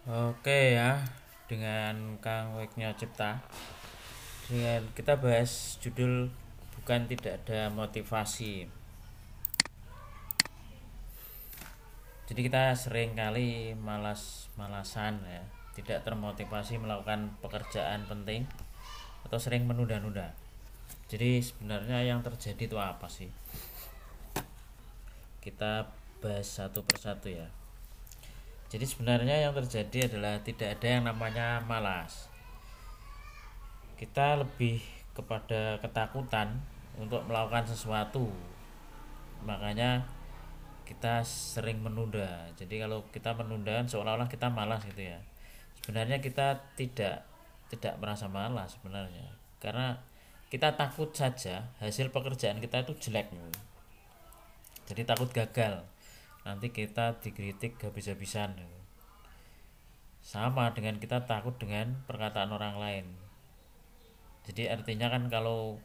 Oke ya, dengan Kang Weknya Cipta. Dengan kita bahas judul bukan tidak ada motivasi. Jadi kita sering kali malas-malasan ya, tidak termotivasi melakukan pekerjaan penting atau sering menunda-nunda. Jadi sebenarnya yang terjadi itu apa sih? Kita bahas satu persatu ya. Jadi sebenarnya yang terjadi adalah tidak ada yang namanya malas. Kita lebih kepada ketakutan untuk melakukan sesuatu, makanya kita sering menunda. Jadi kalau kita menunda seolah-olah kita malas gitu ya, sebenarnya kita tidak merasa malas sebenarnya, karena kita takut saja hasil pekerjaan kita itu jelek gitu. Jadi takut gagal, nanti kita dikritik habis-habisan gitu. Sama dengan kita takut dengan perkataan orang lain. Jadi artinya kan kalau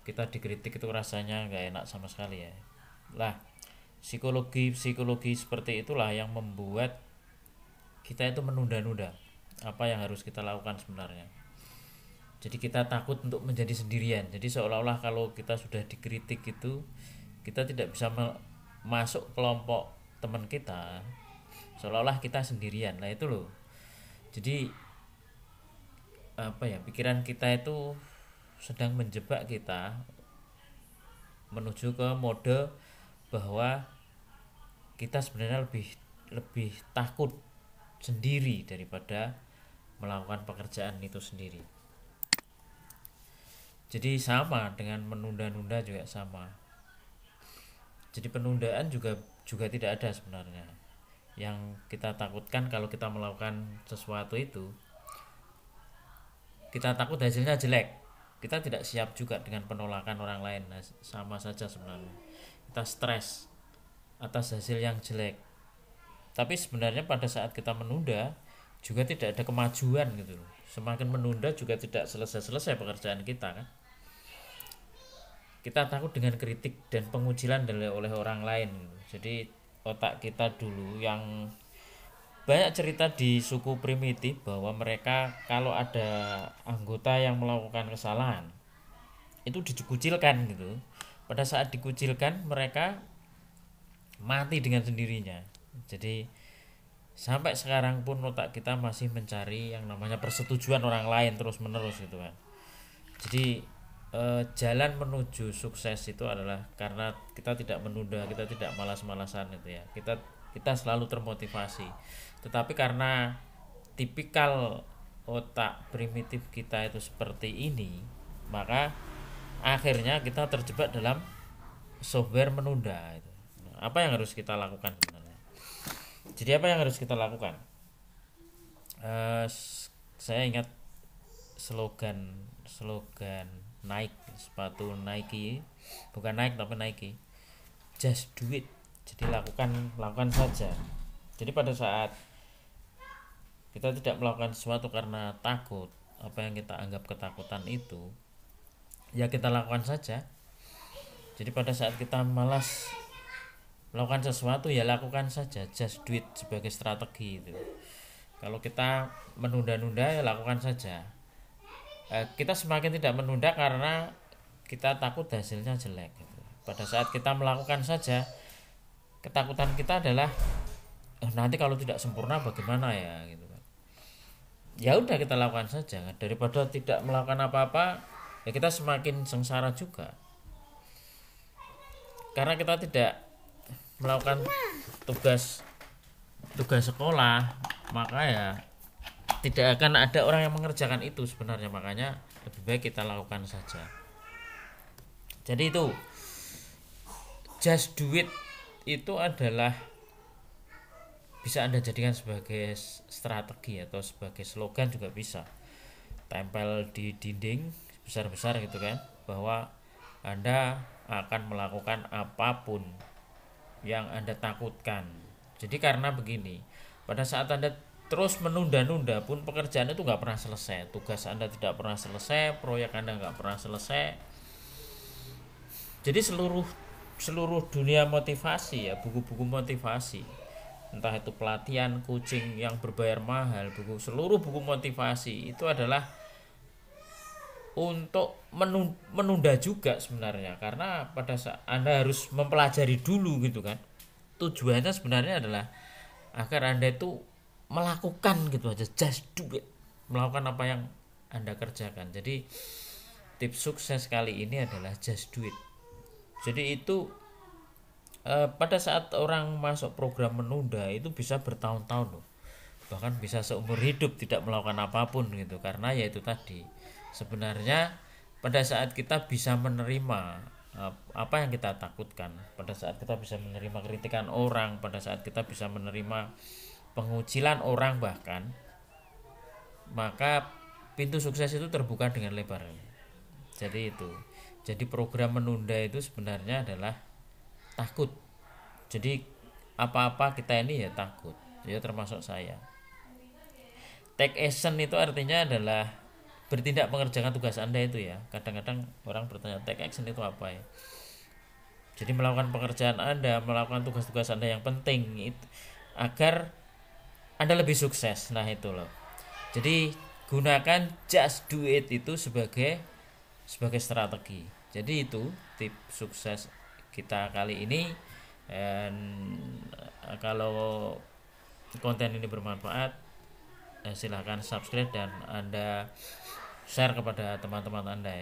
kita dikritik itu rasanya nggak enak sama sekali ya. Lah, psikologi seperti itulah yang membuat kita itu menunda-nunda apa yang harus kita lakukan sebenarnya. Jadi kita takut untuk menjadi sendirian. Jadi seolah-olah kalau kita sudah dikritik itu kita tidak bisa masuk kelompok teman kita. Seolah-olah kita sendirian. Nah itu loh. Jadi apa ya, pikiran kita itu sedang menjebak kita menuju ke mode bahwa kita sebenarnya lebih lebih takut sendiri daripada melakukan pekerjaan itu sendiri. Jadi sama dengan menunda-nunda juga sama. Jadi penundaan juga juga tidak ada sebenarnya. Yang kita takutkan kalau kita melakukan sesuatu itu, kita takut hasilnya jelek. Kita tidak siap juga dengan penolakan orang lain. Nah, sama saja sebenarnya. Kita stres atas hasil yang jelek. Tapi sebenarnya pada saat kita menunda juga tidak ada kemajuan gitu loh. Semakin menunda juga tidak selesai-selesai pekerjaan kita kan. Kita takut dengan kritik dan pengucilan oleh orang lain. Jadi otak kita dulu yang banyak cerita di suku primitif bahwa mereka kalau ada anggota yang melakukan kesalahan itu dikucilkan gitu. Pada saat dikucilkan mereka mati dengan sendirinya. Jadi sampai sekarang pun otak kita masih mencari yang namanya persetujuan orang lain terus menerus gitu kan. Jadi jalan menuju sukses itu adalah karena kita tidak menunda, kita tidak malas-malasan itu ya. Kita selalu termotivasi. Tetapi karena tipikal otak primitif kita itu seperti ini, maka akhirnya kita terjebak dalam software menunda itu. Nah, apa yang harus kita lakukan sebenarnya? Jadi apa yang harus kita lakukan? Uh, saya ingat slogan slogan Nike, sepatu Nike, bukan Nike tapi Nike, just do it. Jadi lakukan saja. Jadi pada saat kita tidak melakukan sesuatu karena takut, apa yang kita anggap ketakutan itu ya kita lakukan saja. Jadi pada saat kita malas melakukan sesuatu ya lakukan saja, just do it sebagai strategi itu. Kalau kita menunda-nunda ya lakukan saja. Kita semakin tidak menunda karena kita takut hasilnya jelek gitu. Pada saat kita melakukan saja, ketakutan kita adalah nanti kalau tidak sempurna bagaimana ya gitu kan. Ya udah kita lakukan saja daripada tidak melakukan apa-apa, ya kita semakin sengsara juga. Karena kita tidak melakukan tugas tugas sekolah, maka ya tidak akan ada orang yang mengerjakan itu sebenarnya. Makanya lebih baik kita lakukan saja. Jadi itu just do it itu adalah bisa Anda jadikan sebagai strategi atau sebagai slogan juga bisa. Tempel di dinding besar-besar gitu kan, bahwa Anda akan melakukan apapun yang Anda takutkan. Jadi karena begini, pada saat Anda terus menunda-nunda pun pekerjaan itu nggak pernah selesai, tugas Anda tidak pernah selesai, proyek Anda nggak pernah selesai. Jadi seluruh seluruh dunia motivasi ya, buku-buku motivasi entah itu pelatihan, coaching yang berbayar mahal, seluruh buku motivasi itu adalah untuk menunda juga sebenarnya, karena pada saat Anda harus mempelajari dulu gitu kan. Tujuannya sebenarnya adalah agar Anda itu melakukan gitu aja, just do it, melakukan apa yang Anda kerjakan. Jadi tips sukses kali ini adalah just do it. Jadi itu pada saat orang masuk program menunda itu bisa bertahun-tahun loh, bahkan bisa seumur hidup tidak melakukan apapun gitu, karena ya itu tadi, sebenarnya pada saat kita bisa menerima apa yang kita takutkan, pada saat kita bisa menerima kritikan orang, pada saat kita bisa menerima pengucilan orang bahkan, maka pintu sukses itu terbuka dengan lebar. Jadi itu, jadi program menunda itu sebenarnya adalah takut. Jadi apa-apa kita ini ya takut, ya termasuk saya. Take action itu artinya adalah bertindak mengerjakan tugas Anda itu ya. Kadang-kadang orang bertanya take action itu apa ya. Jadi melakukan pekerjaan Anda, melakukan tugas-tugas Anda yang penting itu, agar Anda lebih sukses. Nah itu loh. Jadi gunakan just do it itu sebagai strategi. Jadi itu tips sukses kita kali ini. Dan kalau konten ini bermanfaat, silahkan subscribe dan Anda share kepada teman-teman Anda ya.